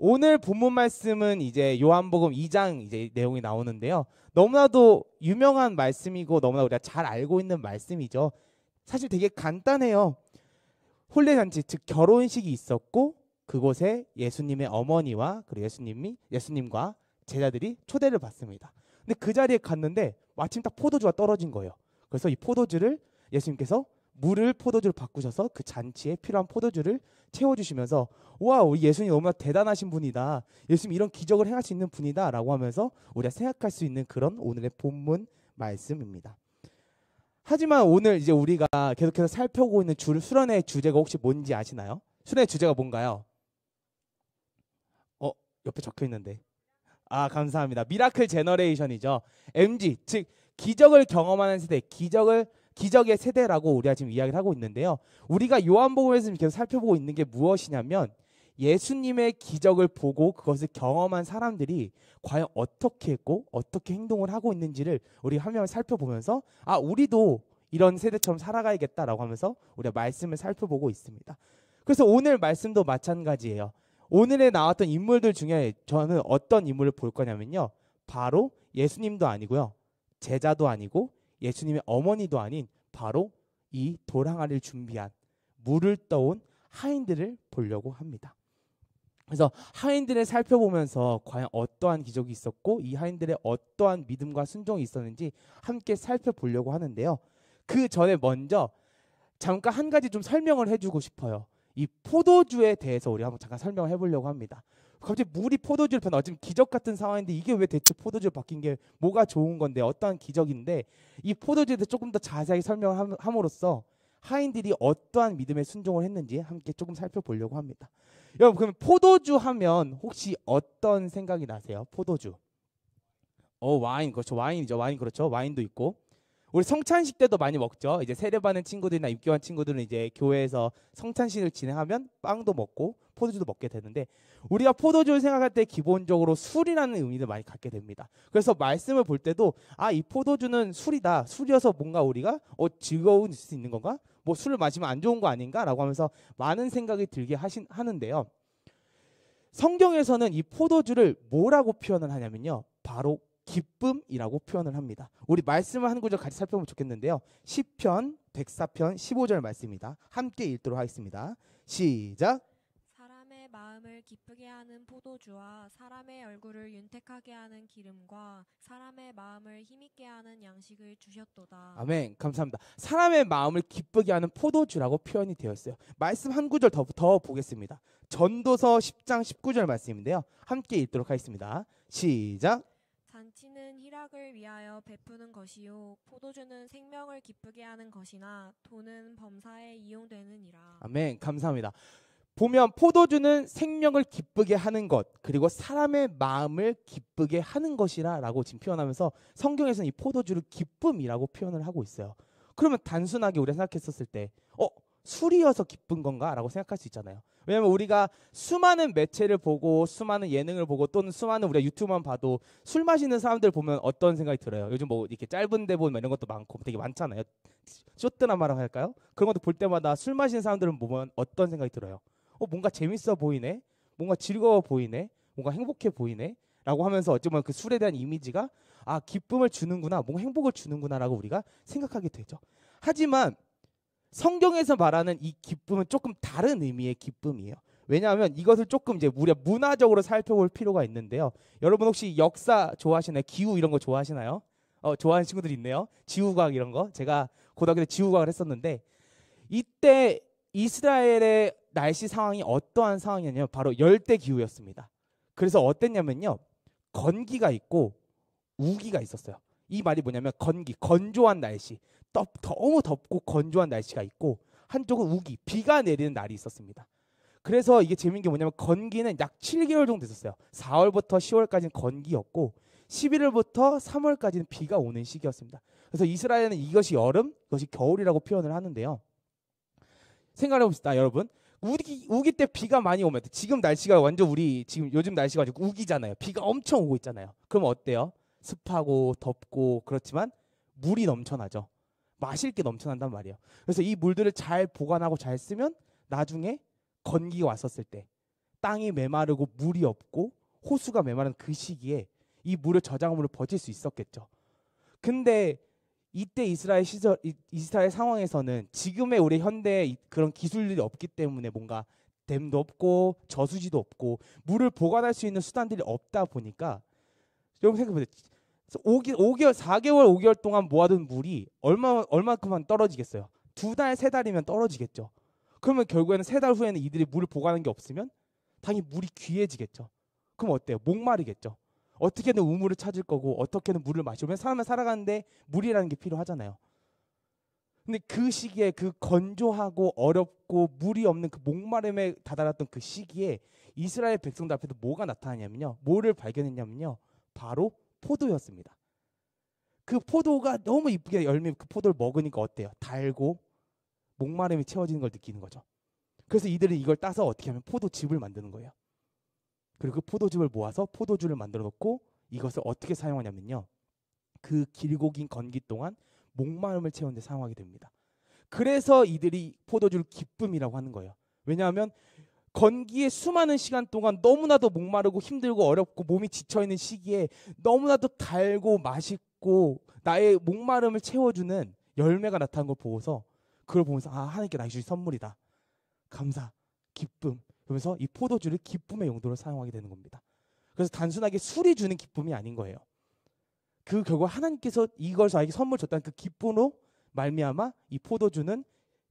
오늘 본문 말씀은 이제 요한복음 2장 이제 내용이 나오는데요. 너무나도 유명한 말씀이고 너무나 우리가 잘 알고 있는 말씀이죠. 사실 되게 간단해요. 혼례잔치, 즉 결혼식이 있었고 그곳에 예수님의 어머니와 그리고 예수님과 제자들이 초대를 받습니다. 근데 그 자리에 갔는데 마침 딱 포도주가 떨어진 거예요. 그래서 이 포도주를 예수님께서 물을 포도주로 바꾸셔서 그 잔치에 필요한 포도주를 채워주시면서 와, 우리 예수님 너무나 대단하신 분이다. 예수님 이런 기적을 행할 수 있는 분이다 라고 하면서 우리가 생각할 수 있는 그런 오늘의 본문 말씀입니다. 하지만 오늘 이제 우리가 계속해서 살펴보고 있는 수련의 주제가 혹시 뭔지 아시나요? 수련의 주제가 뭔가요? 옆에 적혀 있는데. 감사합니다. 미라클 제너레이션이죠. MG, 즉 기적을 경험하는 세대, 기적의 세대라고 우리가 지금 이야기를 하고 있는데요. 우리가 요한복음에서 계속 살펴보고 있는 게 무엇이냐면 예수님의 기적을 보고 그것을 경험한 사람들이 과연 어떻게 했고 어떻게 행동을 하고 있는지를 우리 한 명을 살펴보면서 우리도 이런 세대처럼 살아가야겠다라고 하면서 우리가 말씀을 살펴보고 있습니다. 그래서 오늘 말씀도 마찬가지예요. 오늘에 나왔던 인물들 중에 저는 어떤 인물을 볼 거냐면요. 바로 예수님도 아니고요. 제자도 아니고 예수님의 어머니도 아닌 바로 이 돌항아리를 준비한 물을 떠온 하인들을 보려고 합니다. 그래서 하인들을 살펴보면서 과연 어떠한 기적이 있었고 이 하인들의 어떠한 믿음과 순종이 있었는지 함께 살펴보려고 하는데요. 그 전에 먼저 잠깐 한 가지 좀 설명을 해주고 싶어요. 이 포도주에 대해서 우리 한번 잠깐 설명을 해보려고 합니다. 갑자기 물이 포도주를 변화, 지금 기적 같은 상황인데 이게 왜 대체 포도주로 바뀐 게 뭐가 좋은 건데 어떠한 기적인데 이 포도주에 대해서 조금 더 자세하게 설명을 함으로써 하인들이 어떠한 믿음의 순종을 했는지 함께 조금 살펴보려고 합니다. 여러분, 그럼 포도주 하면 혹시 어떤 생각이 나세요? 포도주. 와인, 그렇죠. 와인이죠. 와인, 그렇죠. 와인도 있고. 우리 성찬식 때도 많이 먹죠. 이제 세례받는 친구들이나 입교한 친구들은 이제 교회에서 성찬식을 진행하면 빵도 먹고 포도주도 먹게 되는데 우리가 포도주를 생각할 때 기본적으로 술이라는 의미를 많이 갖게 됩니다. 그래서 말씀을 볼 때도 이 포도주는 술이다. 술이어서 뭔가 우리가 즐거울 수 있는 건가? 뭐 술을 마시면 안 좋은 거 아닌가라고 하면서 많은 생각이 들게 하는데요. 성경에서는 이 포도주를 뭐라고 표현을 하냐면요. 바로 기쁨이라고 표현을 합니다. 우리 말씀을 한 구절 같이 살펴보면 좋겠는데요. 시편 104편 15절 말씀입니다. 함께 읽도록 하겠습니다. 시작. 사람의 마음을 기쁘게 하는 포도주와 사람의 얼굴을 윤택하게 하는 기름과 사람의 마음을 힘있게 하는 양식을 주셨도다. 아멘. 감사합니다. 사람의 마음을 기쁘게 하는 포도주라고 표현이 되어 있어요. 말씀 한 구절 더 보겠습니다. 전도서 10장 19절 말씀인데요. 함께 읽도록 하겠습니다. 시작. 잔치는 희락을 위하여 베푸는 것이요 포도주는 생명을 기쁘게 하는 것이나 돈은 범사에 이용되느니라. 아멘. 감사합니다. 보면 포도주는 생명을 기쁘게 하는 것 그리고 사람의 마음을 기쁘게 하는 것이라 라고 지금 표현하면서 성경에서는 이 포도주를 기쁨이라고 표현을 하고 있어요. 그러면 단순하게 우리가 생각했었을 때 술이어서 기쁜 건가? 라고 생각할 수 있잖아요. 왜냐하면 우리가 수많은 매체를 보고 수많은 예능을 보고 또는 수많은 우리가 유튜브만 봐도 술 마시는 사람들 보면 어떤 생각이 들어요? 요즘 뭐 이렇게 짧은 대본 이런 것도 많고 되게 많잖아요. 쇼트드라마라고 할까요? 그런 것도 볼 때마다 술 마시는 사람들은 보면 어떤 생각이 들어요? 뭔가 재밌어 보이네, 뭔가 즐거워 보이네, 뭔가 행복해 보이네 라고 하면서 어쩌면 그 술에 대한 이미지가 기쁨을 주는구나, 뭔가 행복을 주는구나 라고 우리가 생각하게 되죠. 하지만 성경에서 말하는 이 기쁨은 조금 다른 의미의 기쁨이에요. 왜냐하면 이것을 조금 이제 우리가 문화적으로 살펴볼 필요가 있는데요. 여러분 혹시 역사 좋아하시나요? 기후 이런 거 좋아하시나요? 좋아하는 친구들이 있네요. 지구과학 이런 거. 제가 고등학교 때 지구과학을 했었는데 이때 이스라엘의 날씨 상황이 어떠한 상황이었냐면 바로 열대 기후였습니다. 그래서 어땠냐면요. 건기가 있고 우기가 있었어요. 이 말이 뭐냐면 건조한 날씨, 너무 덥고 건조한 날씨가 있고 한쪽은 우기, 비가 내리는 날이 있었습니다. 그래서 이게 재밌는 게 뭐냐면 건기는 약 7개월 정도 됐었어요. 4월부터 10월까지는 건기였고 11월부터 3월까지는 비가 오는 시기였습니다. 그래서 이스라엘은 이것이 여름, 이것이 겨울이라고 표현을 하는데요. 생각해 봅시다, 여러분. 우기 때 비가 많이 오면 지금 날씨가 완전 지금 요즘 날씨가 아주 우기잖아요. 비가 엄청 오고 있잖아요. 그럼 어때요? 습하고 덥고 그렇지만 물이 넘쳐나죠. 마실 게 넘쳐난단 말이에요. 그래서 이 물들을 잘 보관하고 잘 쓰면 나중에 건기가 왔었을 때 땅이 메마르고 물이 없고 호수가 메마른 그 시기에 이 물을 저장물을 버틸 수 있었겠죠. 근데 이때 이스라엘 상황에서는 지금의 우리 현대의 그런 기술들이 없기 때문에 뭔가 댐도 없고 저수지도 없고 물을 보관할 수 있는 수단들이 없다 보니까 여러분 생각해보세요. 5개월, 4개월, 5개월 동안 모아둔 물이 얼마큼만 떨어지겠어요? 2달, 3달이면 떨어지겠죠. 그러면 결국에는 3달 후에는 이들이 물을 보관하는 게 없으면 당연히 물이 귀해지겠죠. 그럼 어때요? 목마르겠죠. 어떻게든 우물을 찾을 거고 어떻게든 물을 마시면 사람은 살아가는데 물이라는 게 필요하잖아요. 근데 그 시기에 그 건조하고 어렵고 물이 없는 그 목마름에 다다랐던 그 시기에 이스라엘 백성들 앞에서 뭐가 나타나냐면요. 뭐를 발견했냐면요. 바로 포도였습니다. 그 포도가 너무 이쁘게 열매 그 포도를 먹으니까 어때요? 달고 목마름이 채워지는 걸 느끼는 거죠. 그래서 이들은 이걸 따서 어떻게 하면 포도즙을 만드는 거예요. 그리고 그 포도즙을 모아서 포도주를 만들어 놓고 이것을 어떻게 사용하냐면요. 그 길고 긴 건기 동안 목마름을 채우는 데 사용하게 됩니다. 그래서 이들이 포도주를 기쁨이라고 하는 거예요. 왜냐하면 건기의 수많은 시간 동안 너무나도 목마르고 힘들고 어렵고 몸이 지쳐있는 시기에 너무나도 달고 맛있고 나의 목마름을 채워주는 열매가 나타난 걸 보고서 그걸 보면서 아 하나님께 나에게 주신 선물이다. 감사, 기쁨. 그러면서 이 포도주를 기쁨의 용도로 사용하게 되는 겁니다. 그래서 단순하게 술이 주는 기쁨이 아닌 거예요. 그 결국 하나님께서 이걸 저에게 선물 줬다는 그 기쁨으로 말미암아 이 포도주는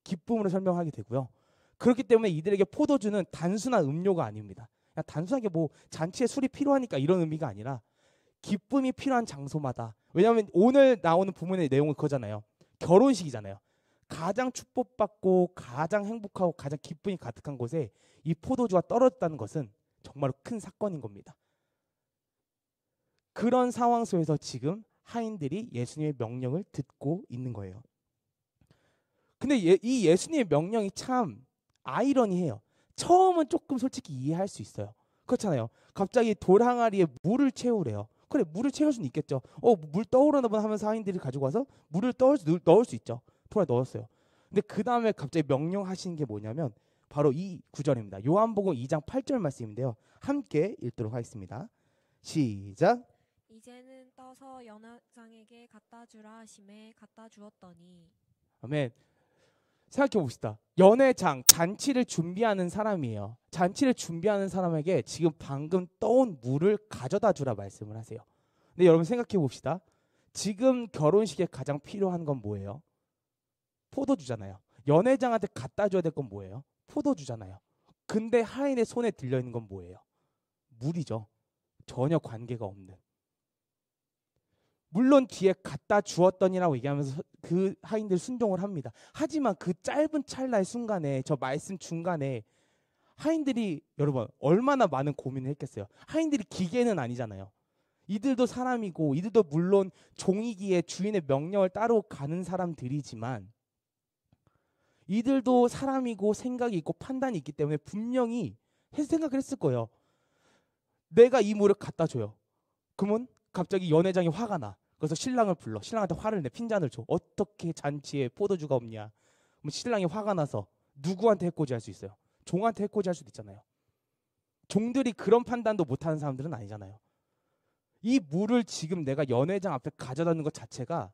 기쁨으로 설명하게 되고요. 그렇기 때문에 이들에게 포도주는 단순한 음료가 아닙니다. 그냥 단순하게 뭐 잔치에 술이 필요하니까 이런 의미가 아니라 기쁨이 필요한 장소마다. 왜냐하면 오늘 나오는 부문의 내용은 그거잖아요. 결혼식이잖아요. 가장 축복받고 가장 행복하고 가장 기쁨이 가득한 곳에 이 포도주가 떨어졌다는 것은 정말로 큰 사건인 겁니다. 그런 상황 속에서 지금 하인들이 예수님의 명령을 듣고 있는 거예요. 근데 이 예수님의 명령이 참 아이러니해요. 처음은 조금 솔직히 이해할 수 있어요. 그렇잖아요. 갑자기 돌 항아리에 물을 채우래요. 그래, 물을 채울 수는 있겠죠. 물 떠오르나 보다 하면서 하인들이 가지고 와서 물을 넣을 수 있죠. 돌에 넣었어요. 근데 그 다음에 갑자기 명령하신 게 뭐냐면 바로 이 구절입니다. 요한복음 2장 8절 말씀인데요. 함께 읽도록 하겠습니다. 시작. 이제는 떠서 연회장에게 갖다 주라 하심에 갖다 주었더니. 아멘. 생각해 봅시다. 연회장, 잔치를 준비하는 사람이에요. 잔치를 준비하는 사람에게 지금 방금 떠온 물을 가져다 주라 말씀을 하세요. 근데 여러분 생각해 봅시다. 지금 결혼식에 가장 필요한 건 뭐예요? 포도주잖아요. 연회장한테 갖다 줘야 될 건 뭐예요? 포도주잖아요. 근데 하인의 손에 들려있는 건 뭐예요? 물이죠. 전혀 관계가 없는. 물론 뒤에 갖다 주었더니라고 얘기하면서 그 하인들 순종을 합니다. 하지만 그 짧은 찰나의 순간에 저 말씀 중간에 하인들이 여러분 얼마나 많은 고민을 했겠어요. 하인들이 기계는 아니잖아요. 이들도 사람이고 이들도 물론 종이기에 주인의 명령을 따로 가는 사람들이지만 이들도 사람이고 생각이 있고 판단이 있기 때문에 분명히 생각을 했을 거예요. 내가 이 물을 갖다 줘요. 그러면 갑자기 연회장이 화가 나. 그래서 신랑을 불러. 신랑한테 화를 내. 핀잔을 줘. 어떻게 잔치에 포도주가 없냐. 그럼 신랑이 화가 나서 누구한테 해코지할 수 있어요? 종한테 해코지할 수도 있잖아요. 종들이 그런 판단도 못하는 사람들은 아니잖아요. 이 물을 지금 내가 연회장 앞에 가져다 놓는 것 자체가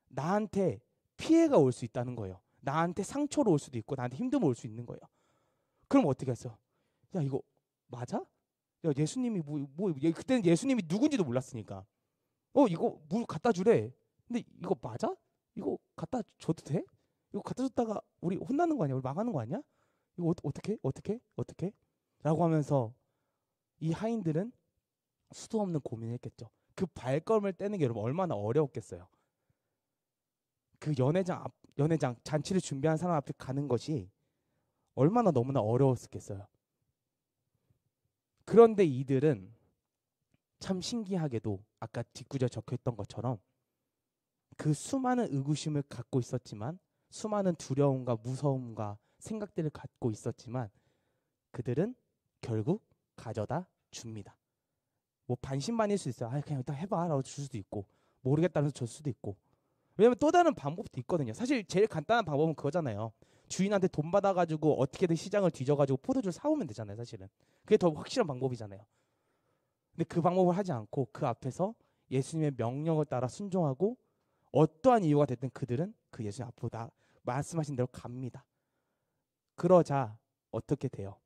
나한테 피해가 올 수 있다는 거예요. 나한테 상처로 올 수도 있고 나한테 힘듦이 올 수 있는 거예요. 그럼 어떻게 했어? 야 이거 맞아? 야 예수님이 그때는 예수님이 누군지도 몰랐으니까 이거 물 갖다 주래. 근데 이거 맞아? 이거 갖다 줘도 돼? 이거 갖다 줬다가 우리 혼나는 거 아니야? 우리 망하는 거 아니야? 이거 어떻게? 라고 하면서 이 하인들은 수도 없는 고민을 했겠죠. 그 발걸음을 떼는 게 여러분 얼마나 어려웠겠어요. 그 연회장 잔치를 준비한 사람 앞에 가는 것이 얼마나 너무나 어려웠겠어요. 그런데 이들은 참 신기하게도 아까 뒷구절 적혀있던 것처럼 그 수많은 의구심을 갖고 있었지만 수많은 두려움과 무서움과 생각들을 갖고 있었지만 그들은 결국 가져다 줍니다. 뭐 반신반의일 수 있어요. 그냥 일단 해봐 라고 줄 수도 있고 모르겠다면서 줄 수도 있고. 왜냐면 또 다른 방법도 있거든요. 사실 제일 간단한 방법은 그거잖아요. 주인한테 돈 받아가지고 어떻게든 시장을 뒤져가지고 포도주를 사오면 되잖아요. 사실은 그게 더 확실한 방법이잖아요. 근데 그 방법을 하지 않고 그 앞에서 예수님의 명령을 따라 순종하고 어떠한 이유가 됐든 그들은 그 예수님 앞으로 말씀하신 대로 갑니다. 그러자 어떻게 돼요?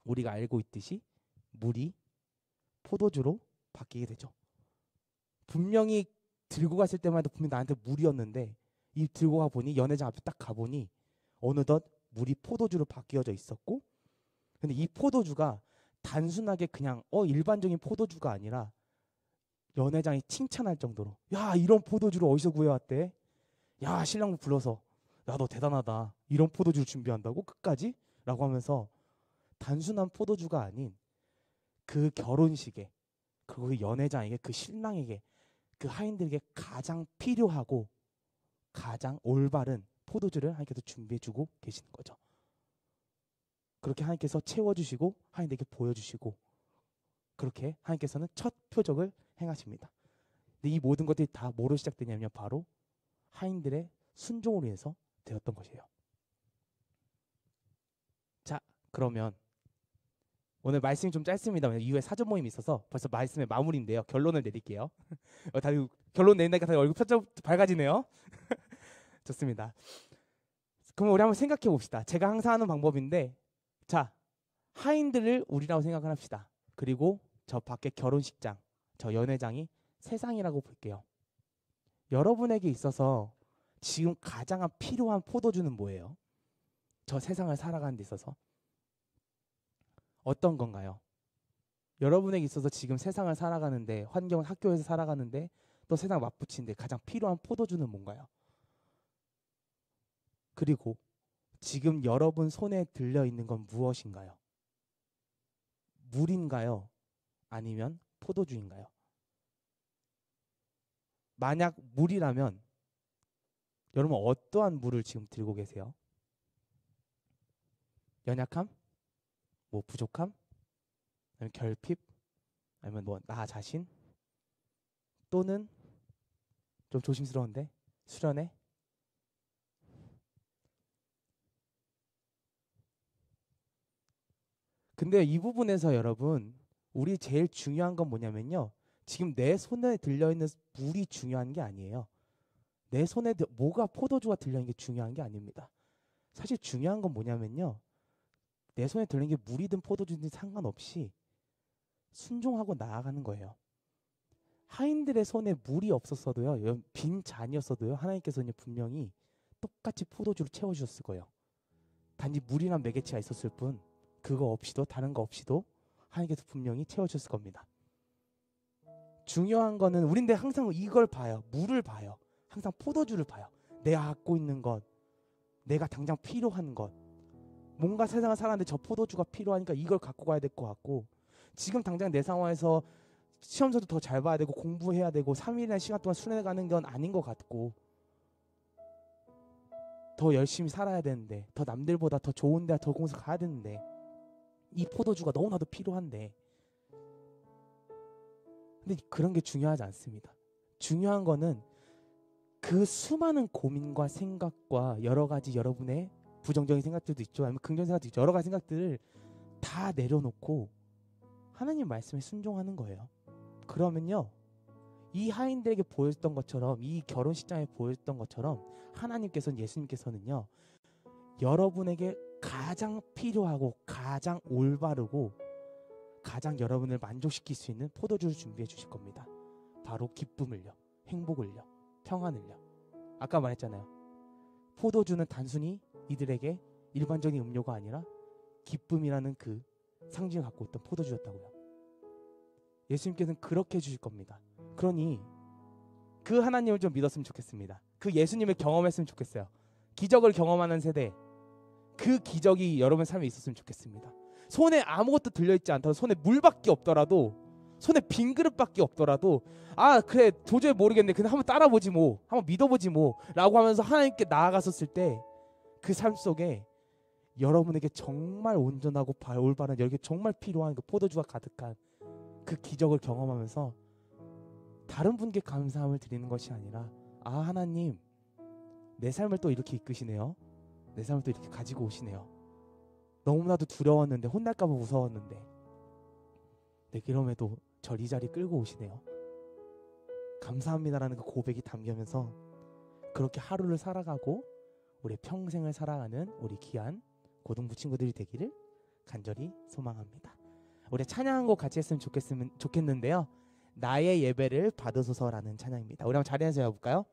우리가 알고 있듯이 물이 포도주로 바뀌게 되죠. 분명히 들고 갔을 때만 해도 분명히 나한테 물이었는데 이 들고 가보니 연회장 앞에 딱 가보니 어느덧 물이 포도주로 바뀌어져 있었고, 근데 이 포도주가 단순하게 그냥 일반적인 포도주가 아니라 연회장이 칭찬할 정도로 야 이런 포도주를 어디서 구해왔대? 야 신랑 불러서 야 너 대단하다 이런 포도주를 준비한다고 끝까지? 라고 하면서 단순한 포도주가 아닌 그 결혼식에 그리고 그 연회장에게 그 신랑에게 그 하인들에게 가장 필요하고 가장 올바른 포도주를 하나님께서 준비해주고 계시는 거죠. 그렇게 하나님께서 채워주시고 하인들에게 보여주시고 그렇게 하나님께서는 첫 표적을 행하십니다. 근데 이 모든 것들이 다 뭐로 시작되냐면 바로 하인들의 순종으로 인해서 되었던 것이에요. 자, 그러면 오늘 말씀이 좀 짧습니다. 이후에 사전 모임이 있어서 벌써 말씀의 마무리인데요. 결론을 내릴게요. 다들 결론 내니까 다들 얼굴 표정 밝아지네요. 좋습니다. 그럼 우리 한번 생각해 봅시다. 제가 항상 하는 방법인데, 자, 하인들을 우리라고 생각을 합시다. 그리고 저 밖에 결혼식장, 저 연회장이 세상이라고 볼게요. 여러분에게 있어서 지금 가장 필요한 포도주는 뭐예요? 저 세상을 살아가는 데 있어서 어떤 건가요? 여러분에게 있어서 지금 세상을 살아가는데, 환경 학교에서 살아가는데 또 세상 맞붙이는데 가장 필요한 포도주는 뭔가요? 그리고 지금 여러분 손에 들려 있는 건 무엇인가요? 물인가요? 아니면 포도주인가요? 만약 물이라면 여러분 어떠한 물을 지금 들고 계세요? 연약함? 뭐 부족함? 아니면 결핍? 아니면 뭐 나 자신? 또는 좀 조심스러운데 수련회? 근데 이 부분에서 여러분 우리 제일 중요한 건 뭐냐면요. 지금 내 손에 들려있는 물이 중요한 게 아니에요. 내 손에 뭐가 포도주가 들려있는 게 중요한 게 아닙니다. 사실 중요한 건 뭐냐면요. 내 손에 들리는 게 물이든 포도주든 상관없이 순종하고 나아가는 거예요. 하인들의 손에 물이 없었어도요. 빈 잔이었어도요. 하나님께서는 분명히 똑같이 포도주를 채워주셨을 거예요. 단지 물이란 매개체가 있었을 뿐 그거 없이도 다른 거 없이도 하나님께서 분명히 채워주셨을 겁니다. 중요한 거는 우린데 항상 이걸 봐요. 물을 봐요. 항상 포도주를 봐요. 내가 갖고 있는 것, 내가 당장 필요한 것, 뭔가 세상을 살았는데 저 포도주가 필요하니까 이걸 갖고 가야 될 것 같고 지금 당장 내 상황에서 시험서도 더 잘 봐야 되고 공부해야 되고 3일이라는 시간 동안 수련회 가는 건 아닌 것 같고 더 열심히 살아야 되는데 더 남들보다 더 좋은 데 더 공부 가야 되는데 이 포도주가 너무나도 필요한데 근데 그런 게 중요하지 않습니다. 중요한 거는 그 수많은 고민과 생각과 여러 가지 여러분의 부정적인 생각들도 있죠. 아니면 긍정적인 생각도 있죠. 여러 가지 생각들을 다 내려놓고 하나님 말씀에 순종하는 거예요. 그러면요. 이 하인들에게 보였던 것처럼 이 결혼식장에 보였던 것처럼 하나님께서는 예수님께서는요. 여러분에게 가장 필요하고 가장 올바르고 가장 여러분을 만족시킬 수 있는 포도주를 준비해 주실 겁니다. 바로 기쁨을요. 행복을요. 평안을요. 아까 말했잖아요. 포도주는 단순히 이들에게 일반적인 음료가 아니라 기쁨이라는 그 상징을 갖고 있던 포도주였다고요. 예수님께서는 그렇게 해주실 겁니다. 그러니 그 하나님을 좀 믿었으면 좋겠습니다. 그 예수님을 경험했으면 좋겠어요. 기적을 경험하는 세대, 그 기적이 여러분 삶에 있었으면 좋겠습니다. 손에 아무것도 들려있지 않더라도, 손에 물밖에 없더라도, 손에 빈 그릇밖에 없더라도 아 그래 도저히 모르겠네 그냥 한번 따라보지 뭐 한번 믿어보지 뭐 라고 하면서 하나님께 나아갔었을 때 그 삶 속에 여러분에게 정말 온전하고 올바른 여기에 정말 필요한 그 포도주가 가득한 그 기적을 경험하면서 다른 분께 감사함을 드리는 것이 아니라 아 하나님 내 삶을 또 이렇게 이끄시네요. 내 삶을 또 이렇게 가지고 오시네요. 너무나도 두려웠는데, 혼날까 봐 무서웠는데, 네, 그럼에도 절 이 자리 끌고 오시네요. 감사합니다라는 그 고백이 담기면서 그렇게 하루를 살아가고 우리 평생을 살아가는 우리 귀한 고등부 친구들이 되기를 간절히 소망합니다. 우리 찬양 한 곡 같이 했으면 좋겠는데요. 나의 예배를 받으소서라는 찬양입니다. 우리 한번 자리에서 해볼까요?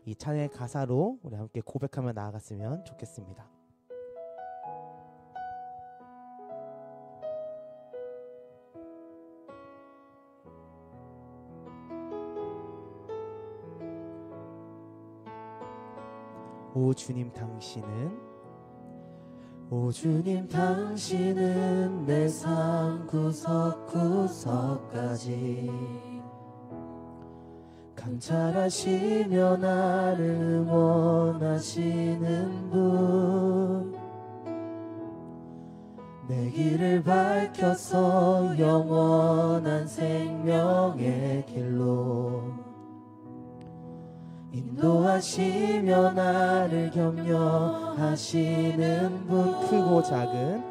이 찬양의 가사로 우리 함께 고백하며 나아갔으면 좋겠습니다. 오 주님 당신은 내 삶 구석구석까지 감찰하시며 나를 응원하시는 분, 내 길을 밝혀서 영원한 생명의 길로 인도하시며 나를 격려하시는 분, 크고 작은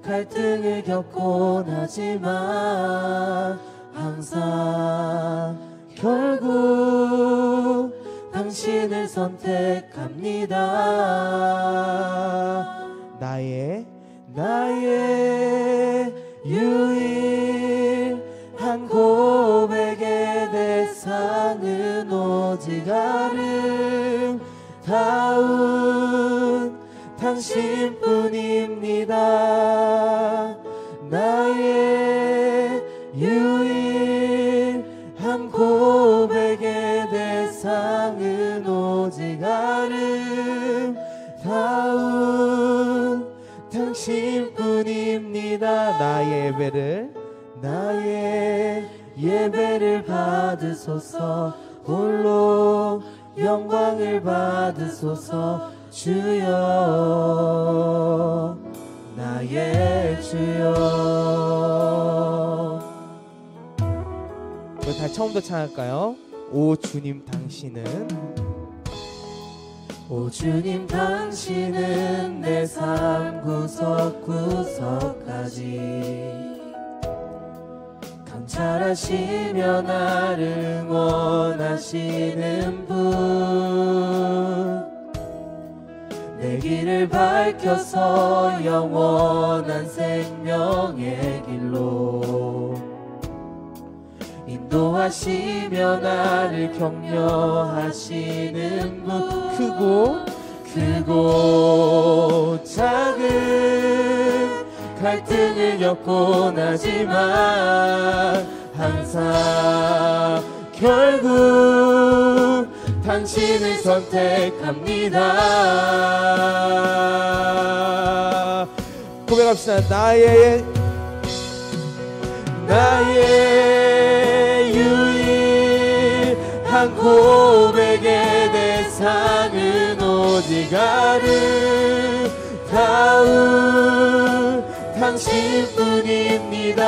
갈등을 겪곤 하지만 항상 결국 당신을 선택합니다. 나의 유일한 고백의 대상은 오직 아름다운 당신뿐입니다. 나의 유일한 고백의 대상은 오직 아름다운 당신뿐입니다. 나의 예배를 받으소서. 홀로 영광을 받으소서. 주여, 나의 주여. 우리 다시 처음부터 찬양할까요? 오 주님 당신은 내 삶 구석구석까지 감찰하시며 나를 응원하시는 분, 내 길을 밝혀서 영원한 생명의 길로 인도하시며 나를 격려하시는 분, 크고 작은 갈등을 겪곤 하지만 항상 결국 당신을 선택합니다. 고백합시다. 나의 유일한 고백의 대상은 오직 아름다운 당신뿐입니다.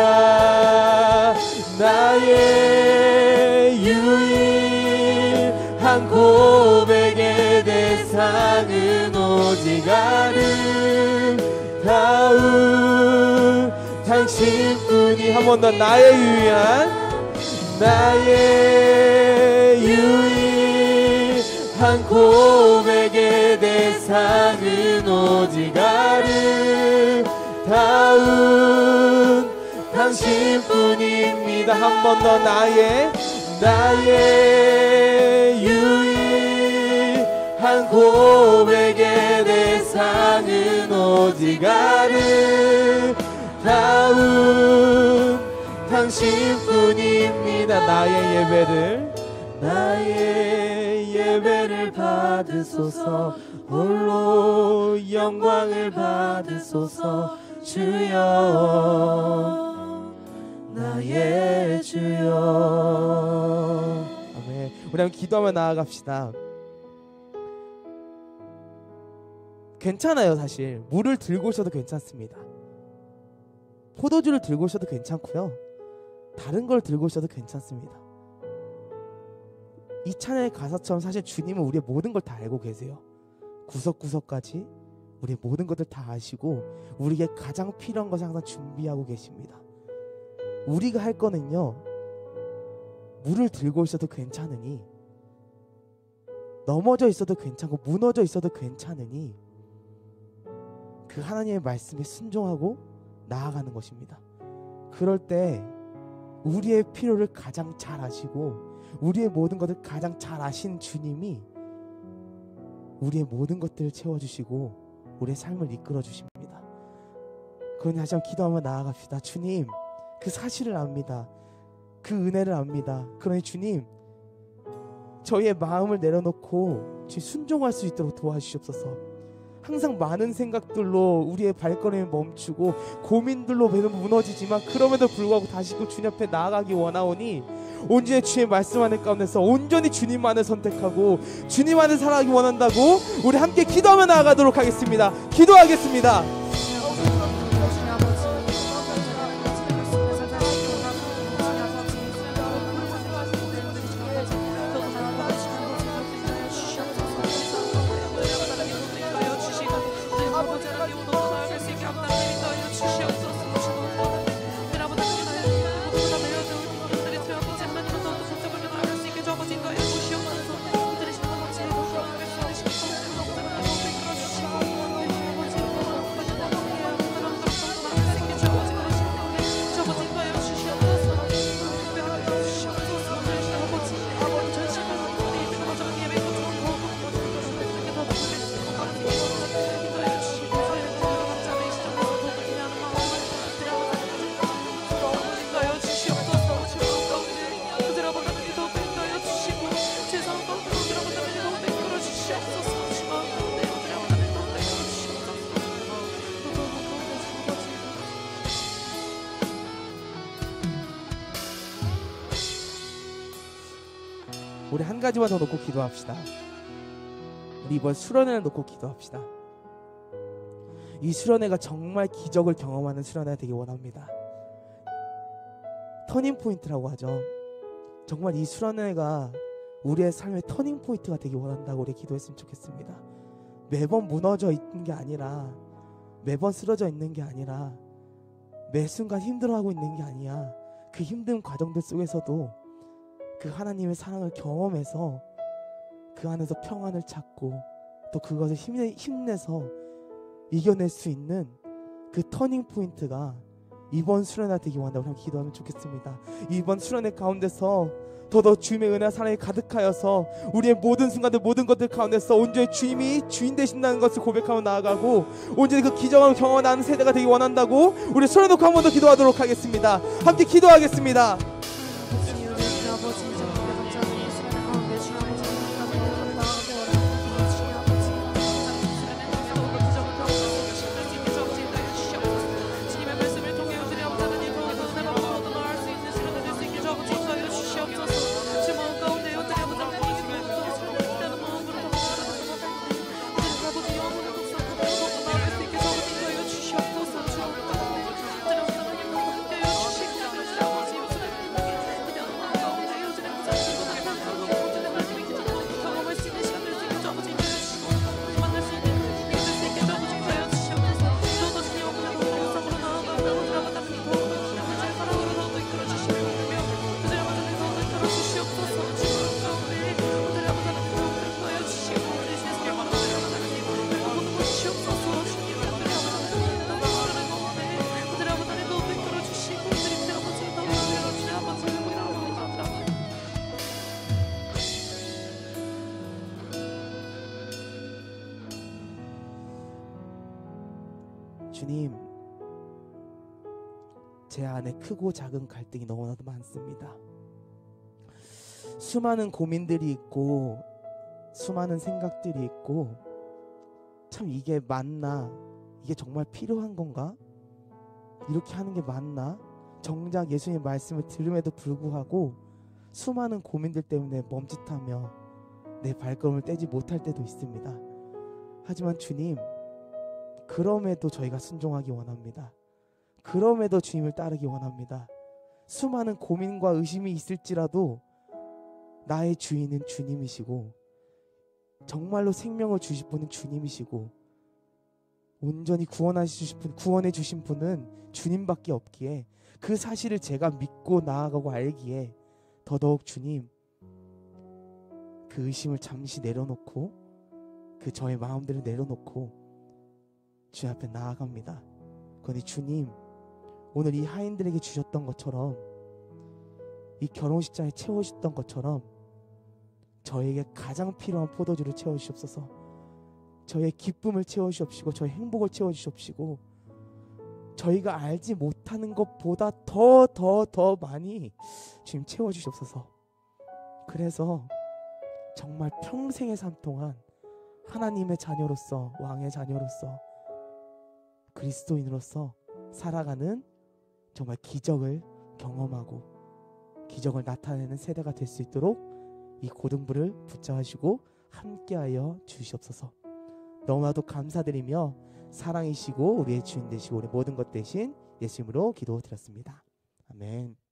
나의 유일한 고백의 대상은 오직 아름다운 당신뿐이. 한 번 더. 나의 유일한 고백의 대상은 오직 아름다운 당신뿐입니다. 한 번 더. 나의 유일한 고백의 대상은 오직 아름다운 당신뿐입니다. 나의 예배를 받으소서. 홀로 영광을 받으소서. 주여, 나의 주여. 아멘. 우리 한번 기도하며 나아갑시다. 괜찮아요. 사실 물을 들고 오셔도 괜찮습니다. 포도주를 들고 오셔도 괜찮고요, 다른 걸 들고 오셔도 괜찮습니다. 이 찬양의 가사처럼 사실 주님은 우리의 모든 걸 다 알고 계세요. 구석구석까지 우리의 모든 것들 다 아시고 우리에게 가장 필요한 것을 항상 준비하고 계십니다. 우리가 할 거는요, 물을 들고 있어도 괜찮으니, 넘어져 있어도 괜찮고 무너져 있어도 괜찮으니 그 하나님의 말씀에 순종하고 나아가는 것입니다. 그럴 때 우리의 필요를 가장 잘 아시고 우리의 모든 것을 가장 잘 아신 주님이 우리의 모든 것들을 채워주시고 우리의 삶을 이끌어 주십니다. 그러니 다시 한번 기도하며 나아갑시다. 주님, 그 사실을 압니다. 그 은혜를 압니다. 그러니 주님, 저희의 마음을 내려놓고 순종할 수 있도록 도와주시옵소서. 항상 많은 생각들로 우리의 발걸음을 멈추고 고민들로 매번 무너지지만 그럼에도 불구하고 다시 그 주님 앞에 나아가기 원하오니 온전히 주의 말씀하는 가운데서 온전히 주님만을 선택하고 주님만을 살아가기 원한다고 우리 함께 기도하며 나아가도록 하겠습니다. 기도하겠습니다. 우리 한 가지만 더 놓고 기도합시다. 우리 이번 수련회를 놓고 기도합시다. 이 수련회가 정말 기적을 경험하는 수련회가 되기 원합니다. 터닝포인트라고 하죠. 정말 이 수련회가 우리의 삶의 터닝포인트가 되기 원한다고 우리 기도했으면 좋겠습니다. 매번 무너져 있는 게 아니라, 매번 쓰러져 있는 게 아니라, 매 순간 힘들어하고 있는 게 아니야. 그 힘든 과정들 속에서도 그 하나님의 사랑을 경험해서 그 안에서 평안을 찾고 또 그것을 힘내서 이겨낼 수 있는 그 터닝 포인트가 이번 수련회 되기 원한다고 기도하면 좋겠습니다. 이번 수련회 가운데서 더더 주님의 은혜와 사랑이 가득하여서 우리의 모든 순간들 모든 것들 가운데서 온전히 주님이 주인 되신다는 것을 고백하며 나아가고 온전히 그 기적을 경험하는 세대가 되기 원한다고 우리 손을 놓고 한 번 더 기도하도록 하겠습니다. 함께 기도하겠습니다. 주님, 제 안에 크고 작은 갈등이 너무나도 많습니다. 수많은 고민들이 있고 수많은 생각들이 있고 참 이게 맞나? 이게 정말 필요한 건가? 이렇게 하는 게 맞나? 정작 예수님의 말씀을 들음에도 불구하고 수많은 고민들 때문에 멈칫하며 내 발걸음을 떼지 못할 때도 있습니다. 하지만 주님, 그럼에도 저희가 순종하기 원합니다. 그럼에도 주님을 따르기 원합니다. 수많은 고민과 의심이 있을지라도 나의 주인은 주님이시고 정말로 생명을 주실 분은 주님이시고 온전히 구원해 주신 분은 주님밖에 없기에 그 사실을 제가 믿고 나아가고 알기에 더더욱 주님, 그 의심을 잠시 내려놓고 그 저의 마음들을 내려놓고 주님 앞에 나아갑니다. 그러니 주님, 오늘 이 하인들에게 주셨던 것처럼, 이 결혼식장에 채워주셨던 것처럼 저에게 가장 필요한 포도주를 채워주시옵소서. 저의 기쁨을 채워주시옵시고 저의 행복을 채워주시옵시고 저희가 알지 못하는 것보다 더 많이 주님 채워주시옵소서. 그래서 정말 평생의 삶 동안 하나님의 자녀로서, 왕의 자녀로서, 그리스도인으로서 살아가는 정말 기적을 경험하고 기적을 나타내는 세대가 될 수 있도록 이 고등부를 붙잡으시고 함께하여 주시옵소서. 너무나도 감사드리며 사랑이시고 우리의 주인 되시고 우리 모든 것 대신 예수님으로 기도드렸습니다. 아멘.